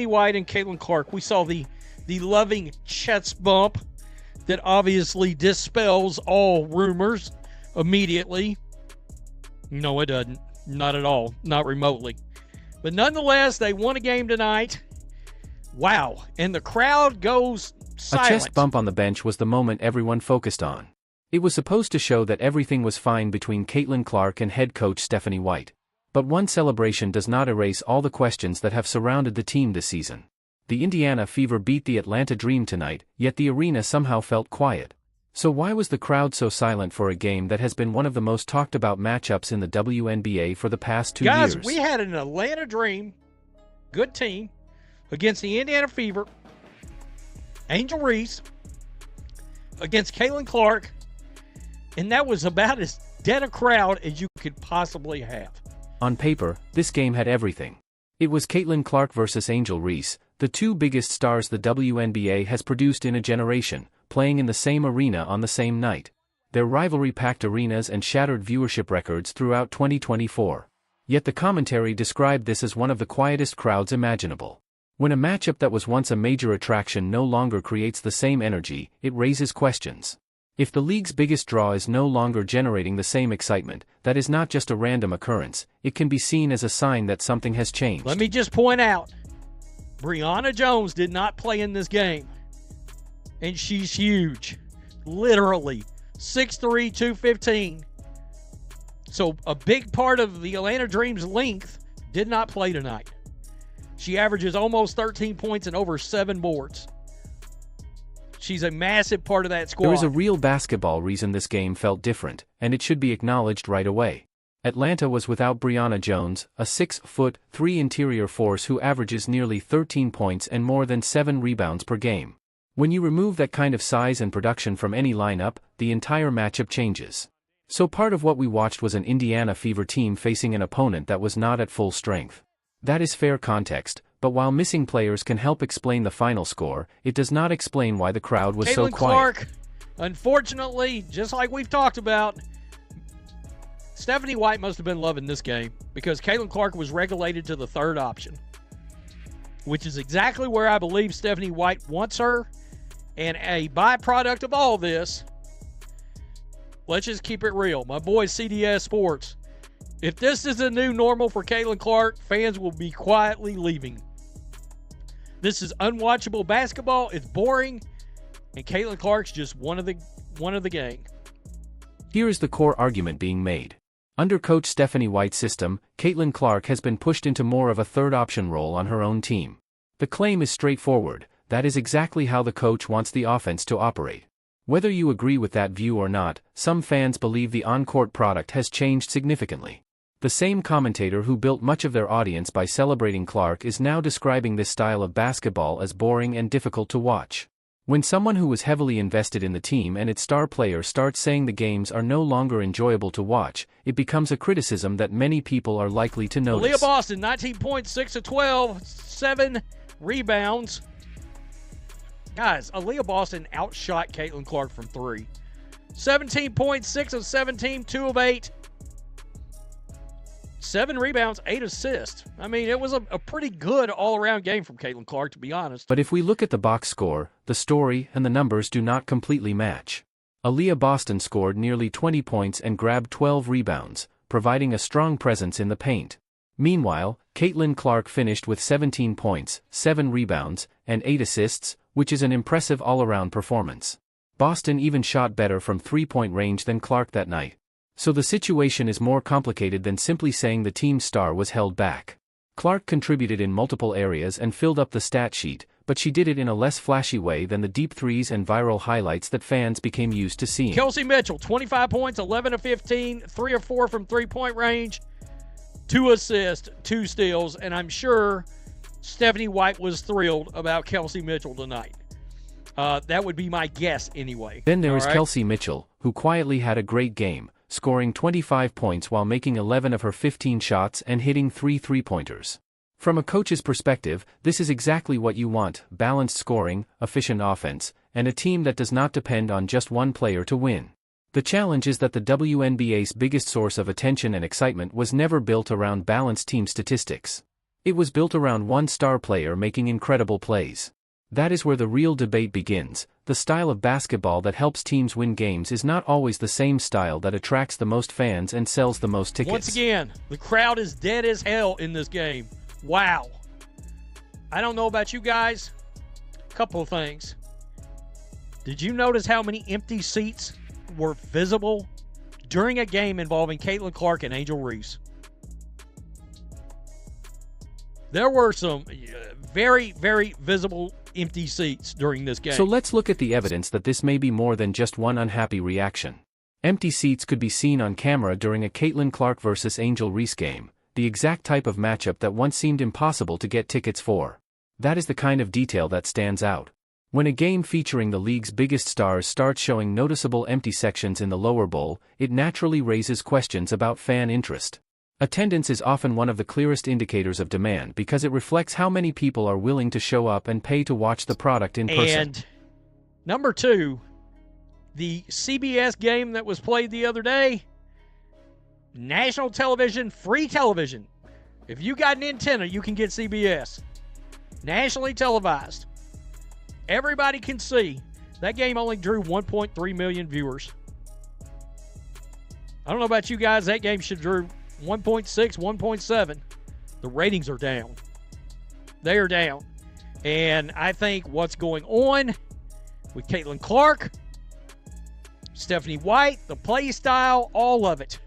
White and Caitlin Clark. We saw the loving chest bump that obviously dispels all rumors immediately. No, it doesn't. Not at all. Not remotely. But nonetheless, they won a game tonight. Wow. And the crowd goes silent. A chest bump on the bench was the moment everyone focused on. It was supposed to show that everything was fine between Caitlin Clark and head coach Stephanie White. But one celebration does not erase all the questions that have surrounded the team this season. The Indiana Fever beat the Atlanta Dream tonight, yet the arena somehow felt quiet. So why was the crowd so silent for a game that has been one of the most talked about matchups in the WNBA for the past 2 years? Guys, we had an Atlanta Dream, good team, against the Indiana Fever, Angel Reese, against Caitlin Clark, and that was about as dead a crowd as you could possibly have. On paper, this game had everything. It was Caitlin Clark versus Angel Reese, the two biggest stars the WNBA has produced in a generation, playing in the same arena on the same night. Their rivalry packed arenas and shattered viewership records throughout 2024. Yet the commentary described this as one of the quietest crowds imaginable. When a matchup that was once a major attraction no longer creates the same energy, it raises questions. If the league's biggest draw is no longer generating the same excitement, that is not just a random occurrence, it can be seen as a sign that something has changed. Let me just point out, Brianna Jones did not play in this game. And she's huge. Literally. 6'3", 215. So a big part of the Atlanta Dream's length did not play tonight. She averages almost 13 points and over 7 boards. She's a massive part of that squad. There is a real basketball reason this game felt different, and it should be acknowledged right away. Atlanta was without Brianna Jones, a 6'3" interior force who averages nearly 13 points and more than 7 rebounds per game. When you remove that kind of size and production from any lineup, the entire matchup changes. So part of what we watched was an Indiana Fever team facing an opponent that was not at full strength. That is fair context, but while missing players can help explain the final score, it does not explain why the crowd was so quiet. Caitlin Clark, unfortunately, just like we've talked about, Stephanie White must have been loving this game because Caitlin Clark was regulated to the third option, which is exactly where I believe Stephanie White wants her. And a byproduct of all this, let's just keep it real. My boy CDS Sports, if this is a new normal for Caitlin Clark, fans will be quietly leaving. This is unwatchable basketball. It's boring, and Caitlin Clark's just one of the gang. Here is the core argument being made. Under coach Stephanie White's system, Caitlin Clark has been pushed into more of a third option role on her own team. The claim is straightforward. That is exactly how the coach wants the offense to operate. Whether you agree with that view or not, some fans believe the on-court product has changed significantly. The same commentator who built much of their audience by celebrating Clark is now describing this style of basketball as boring and difficult to watch. When someone who was heavily invested in the team and its star player starts saying the games are no longer enjoyable to watch, it becomes a criticism that many people are likely to notice. Aaliyah Boston, 19 points, 6 of 12, 7 rebounds. Guys, Aaliyah Boston outshot Caitlin Clark from 3. 17 points, 6 of 17, 2 of 8. 7 rebounds, 8 assists. I mean, it was a pretty good all-around game from Caitlin Clark, to be honest. But if we look at the box score, the story and the numbers do not completely match. Aaliyah Boston scored nearly 20 points and grabbed 12 rebounds, providing a strong presence in the paint. Meanwhile, Caitlin Clark finished with 17 points, 7 rebounds, and 8 assists, which is an impressive all-around performance. Boston even shot better from three-point range than Clark that night. So the situation is more complicated than simply saying the team's star was held back. Clark contributed in multiple areas and filled up the stat sheet, but she did it in a less flashy way than the deep threes and viral highlights that fans became used to seeing. Kelsey Mitchell, 25 points, 11 of 15, 3 of 4 from three-point range, 2 assists, 2 steals, and I'm sure Stephanie White was thrilled about Kelsey Mitchell tonight. That would be my guess anyway. Then there is Kelsey Mitchell, who quietly had a great game, scoring 25 points while making 11 of her 15 shots and hitting 3 three-pointers. From a coach's perspective, this is exactly what you want: balanced scoring, efficient offense, and a team that does not depend on just one player to win. The challenge is that the WNBA's biggest source of attention and excitement was never built around balanced team statistics. It was built around one star player making incredible plays. That is where the real debate begins. The style of basketball that helps teams win games is not always the same style that attracts the most fans and sells the most tickets. Once again, the crowd is dead as hell in this game. Wow. I don't know about you guys. Couple of things. Did you notice how many empty seats were visible during a game involving Caitlin Clark and Angel Reese? There were some very, very visible empty seats during this game. So let's look at the evidence that this may be more than just one unhappy reaction. Empty seats could be seen on camera during a Caitlin Clark versus Angel Reese game, the exact type of matchup that once seemed impossible to get tickets for. That is the kind of detail that stands out. When a game featuring the league's biggest stars starts showing noticeable empty sections in the lower bowl, it naturally raises questions about fan interest. Attendance is often one of the clearest indicators of demand because it reflects how many people are willing to show up and pay to watch the product in person. And number two, the CBS game that was played the other day, national television, free television. If you got an antenna, you can get CBS. Nationally televised. Everybody can see. That game only drew 1.3 million viewers. I don't know about you guys, that game should drew 1.6, 1.7. The ratings are down. They are down. And I think what's going on with Caitlin Clark, Stephanie White, the play style, all of it,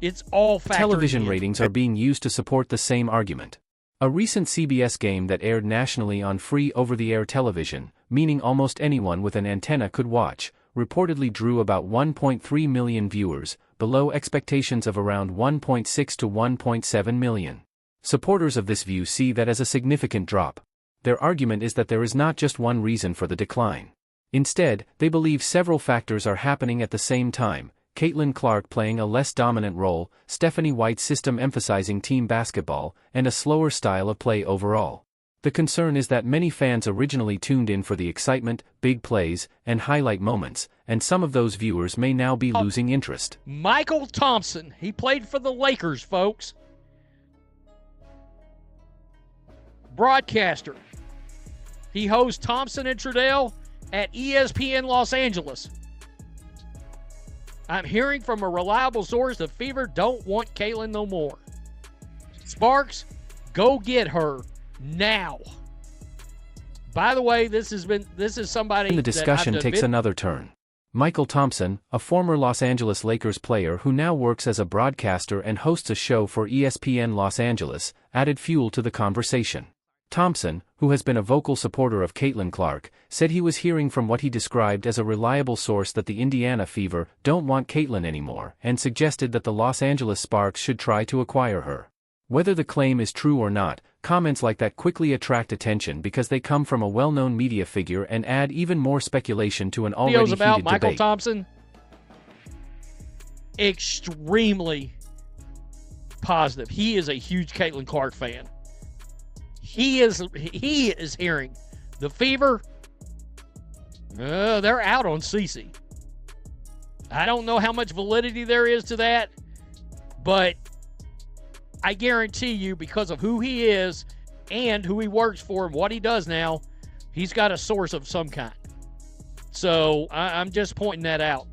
it's all factored Television in. ratings are being used to support the same argument. A recent CBS game that aired nationally on free over-the-air television, meaning almost anyone with an antenna could watch, reportedly drew about 1.3 million viewers, below expectations of around 1.6 to 1.7 million. Supporters of this view see that as a significant drop. Their argument is that there is not just one reason for the decline. Instead, they believe several factors are happening at the same time: Caitlin Clark playing a less dominant role, Stephanie White's system emphasizing team basketball, and a slower style of play overall. The concern is that many fans originally tuned in for the excitement, big plays, and highlight moments, and some of those viewers may now be losing interest. Michael Thompson, he played for the Lakers, folks. Broadcaster. He hosts Thompson and Trudell at ESPN Los Angeles. I'm hearing from a reliable source the Fever don't want Caitlin no more. Sparks, go get her now. By the way, this is somebody. And the discussion takes another turn. Michael Thompson, a former Los Angeles Lakers player who now works as a broadcaster and hosts a show for ESPN Los Angeles, added fuel to the conversation. Thompson, who has been a vocal supporter of Caitlin Clark, said he was hearing from what he described as a reliable source that the Indiana Fever don't want Caitlin anymore, and suggested that the Los Angeles Sparks should try to acquire her. Whether the claim is true or not, comments like that quickly attract attention because they come from a well-known media figure and add even more speculation to an already heated about Michael debate. Thompson, extremely positive. He is a huge Caitlin Clark fan. He is hearing the Fever, they're out on Cece. I don't know how much validity there is to that, but I guarantee you, because of who he is and who he works for and what he does now, he's got a source of some kind. So I'm just pointing that out.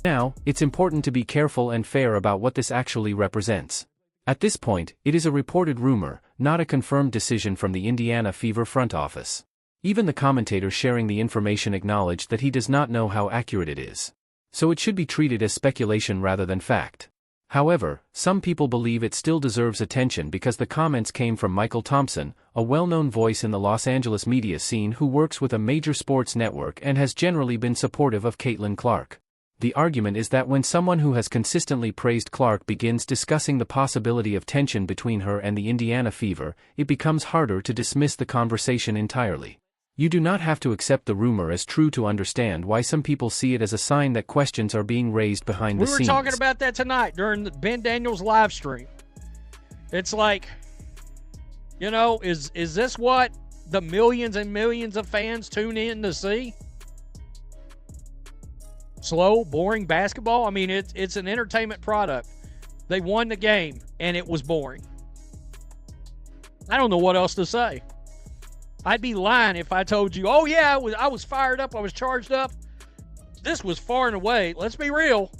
Now, it's important to be careful and fair about what this actually represents. At this point, it is a reported rumor, not a confirmed decision from the Indiana Fever front office. Even the commentator sharing the information acknowledged that he does not know how accurate it is. So it should be treated as speculation rather than fact. However, some people believe it still deserves attention because the comments came from Michael Thompson, a well-known voice in the Los Angeles media scene who works with a major sports network and has generally been supportive of Caitlin Clark. The argument is that when someone who has consistently praised Clark begins discussing the possibility of tension between her and the Indiana Fever, it becomes harder to dismiss the conversation entirely. You do not have to accept the rumor as true to understand why some people see it as a sign that questions are being raised behind the scenes. We were talking about that tonight during the Ben Daniels live stream. It's like, is this what the millions and millions of fans tune in to see? Slow, boring basketball? I mean, it's an entertainment product. They won the game, and it was boring. I don't know what else to say. I'd be lying if I told you, oh yeah, I was fired up, I was charged up. This was far and away, let's be real,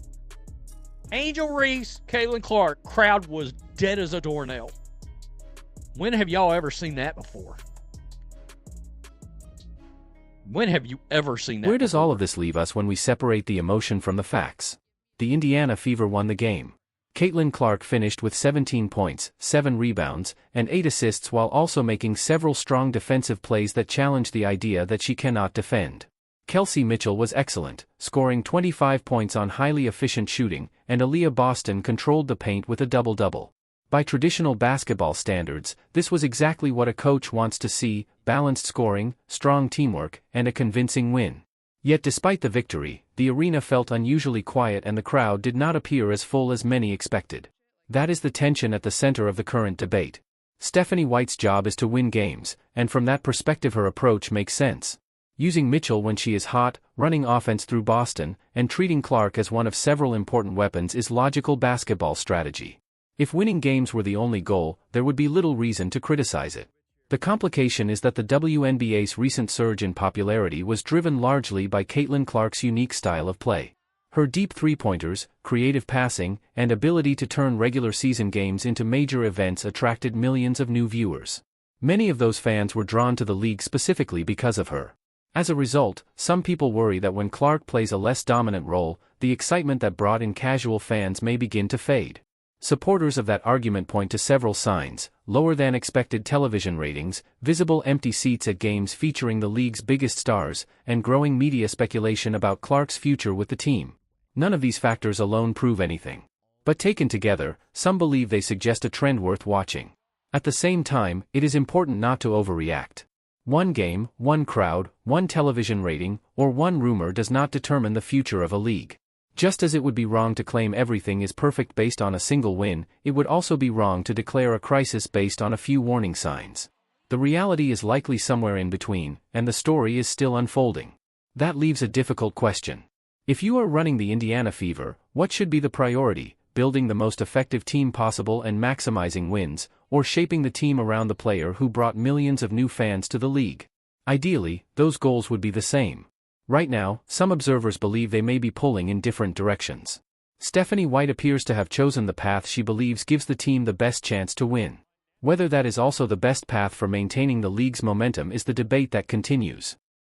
Angel Reese, Caitlin Clark, crowd was dead as a doornail. When have y'all ever seen that before? When have you ever seen that? Where does before? all of this leave us when we separate the emotion from the facts? The Indiana Fever won the game. Caitlin Clark finished with 17 points, 7 rebounds, and 8 assists while also making several strong defensive plays that challenge the idea that she cannot defend. Kelsey Mitchell was excellent, scoring 25 points on highly efficient shooting, and Aaliyah Boston controlled the paint with a double-double. By traditional basketball standards, this was exactly what a coach wants to see: balanced scoring, strong teamwork, and a convincing win. Yet despite the victory, the arena felt unusually quiet and the crowd did not appear as full as many expected. That is the tension at the center of the current debate. Stephanie White's job is to win games, and from that perspective her approach makes sense. Using Mitchell when she is hot, running offense through Boston, and treating Clark as one of several important weapons is logical basketball strategy. If winning games were the only goal, there would be little reason to criticize it. The complication is that the WNBA's recent surge in popularity was driven largely by Caitlin Clark's unique style of play. Her deep three-pointers, creative passing, and ability to turn regular season games into major events attracted millions of new viewers. Many of those fans were drawn to the league specifically because of her. As a result, some people worry that when Clark plays a less dominant role, the excitement that brought in casual fans may begin to fade. Supporters of that argument point to several signs: lower than expected television ratings, visible empty seats at games featuring the league's biggest stars, and growing media speculation about Clark's future with the team. None of these factors alone prove anything. But taken together, some believe they suggest a trend worth watching. At the same time, it is important not to overreact. One game, one crowd, one television rating, or one rumor does not determine the future of a league. Just as it would be wrong to claim everything is perfect based on a single win, it would also be wrong to declare a crisis based on a few warning signs. The reality is likely somewhere in between, and the story is still unfolding. That leaves a difficult question. If you are running the Indiana Fever, what should be the priority: building the most effective team possible and maximizing wins, or shaping the team around the player who brought millions of new fans to the league? Ideally, those goals would be the same. Right now, some observers believe they may be pulling in different directions. Stephanie White appears to have chosen the path she believes gives the team the best chance to win. Whether that is also the best path for maintaining the league's momentum is the debate that continues.